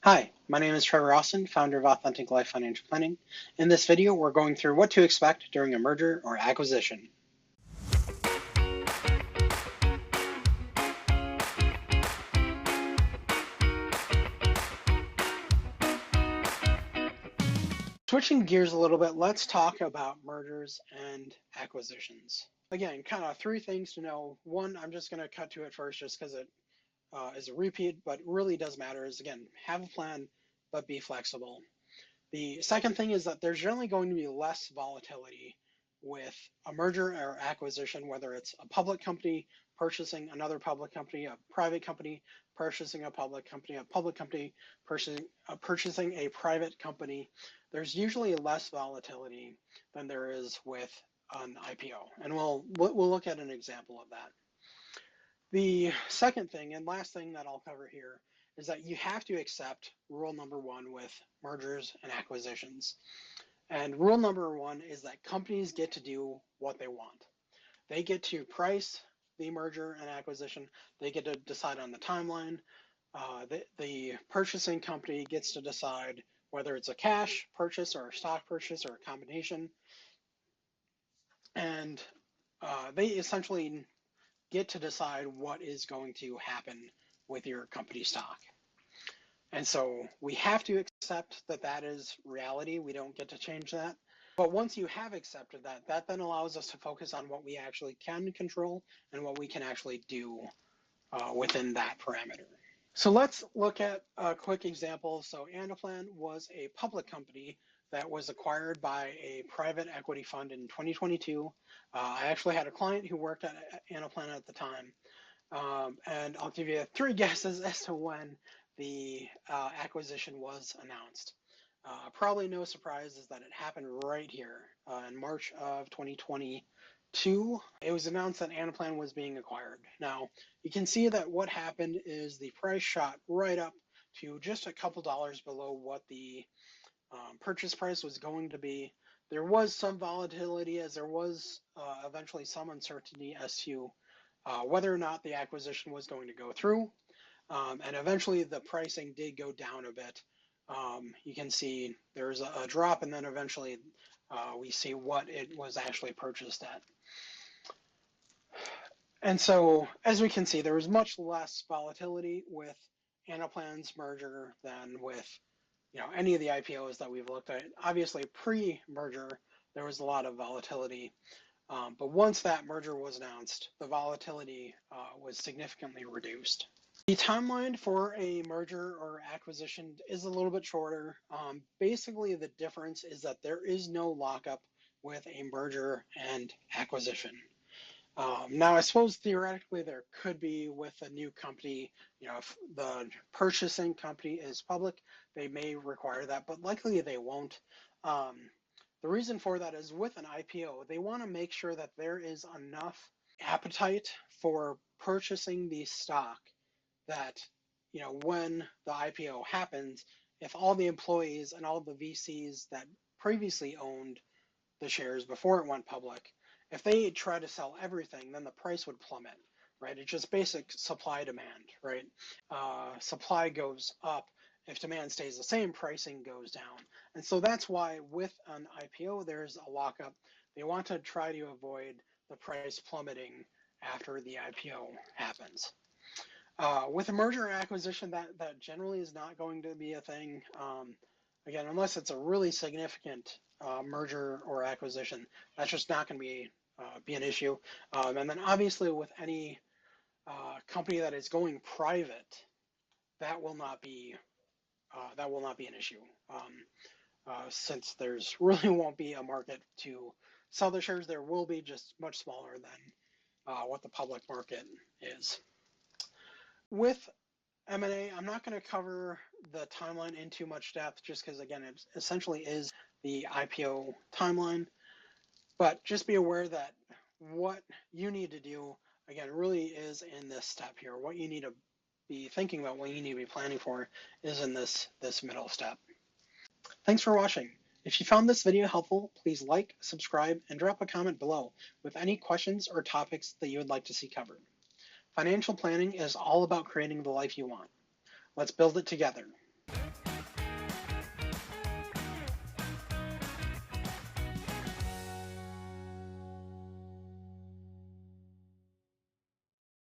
Hi, my name is Trevor Austin, founder of Authentic Life Financial Planning. In this video, we're going through what to expect during a merger or acquisition. Switching gears a little bit, let's talk about mergers and acquisitions. Again, kind of three things to know. One, I'm just going to cut to it first just because it is a repeat, but really does matter is, again, have a plan, but be flexible. The second thing is that there's generally going to be less volatility with a merger or acquisition, whether it's a public company purchasing another public company, a private company purchasing a public company purchasing a private company. There's usually less volatility than there is with an IPO, and we'll look at an example of that. The second thing and last thing that I'll cover here is that you have to accept rule number one with mergers and acquisitions. And rule number one is that companies get to do what they want. They get to price the merger and acquisition. They get to decide on the timeline. The purchasing company gets to decide whether it's a cash purchase or a stock purchase or a combination. And they essentially get to decide what is going to happen with your company stock. And so we have to accept that that is reality. We don't get to change that. But once you have accepted that, that then allows us to focus on what we actually can control and what we can actually do within that parameter. So let's look at a quick example. So Anaplan was a public company that was acquired by a private equity fund in 2022. I actually had a client who worked at Anaplan at the time. And I'll give you three guesses as to when the acquisition was announced. Probably no surprise is that it happened right here in March of 2022. It was announced that Anaplan was being acquired. Now, you can see that what happened is the price shot right up to just a couple dollars below what the purchase price was going to be. There was some volatility as there was eventually some uncertainty as to whether or not the acquisition was going to go through. And eventually the pricing did go down a bit. You can see there's a drop and then eventually we see what it was actually purchased at. And so as we can see, there was much less volatility with Anaplan's merger than with any of the IPOs that we've looked at. Obviously pre-merger, there was a lot of volatility. But once that merger was announced, the volatility was significantly reduced. The timeline for a merger or acquisition is a little bit shorter. Basically, the difference is that there is no lockup with a merger and acquisition. Now, I suppose theoretically there could be with a new company, if the purchasing company is public, they may require that, but likely they won't. The reason for that is with an IPO, they want to make sure that there is enough appetite for purchasing the stock that, when the IPO happens, if all the employees and all the VCs that previously owned the shares before it went public, if they try to sell everything, then the price would plummet, right? It's just basic supply demand, right? Supply goes up. If demand stays the same, pricing goes down. And so that's why with an IPO, there's a lockup. They want to try to avoid the price plummeting after the IPO happens. With a merger or acquisition, that generally is not going to be a thing. Again, unless it's a really significant merger or acquisition, that's just not going to be an issue. And then obviously with any company that is going private, that will not be an issue, since there's really won't be a market to sell the shares. There will be, just much smaller than what the public market is. With M&A, I'm not going to cover the timeline in too much depth just because, again, it essentially is the IPO timeline. But just be aware that what you need to do, again, really is in this step here. What you need to be thinking about, what you need to be planning for is in this middle step. Thanks for watching. If you found this video helpful, please like, subscribe, and drop a comment below with any questions or topics that you would like to see covered. Financial planning is all about creating the life you want. Let's build it together.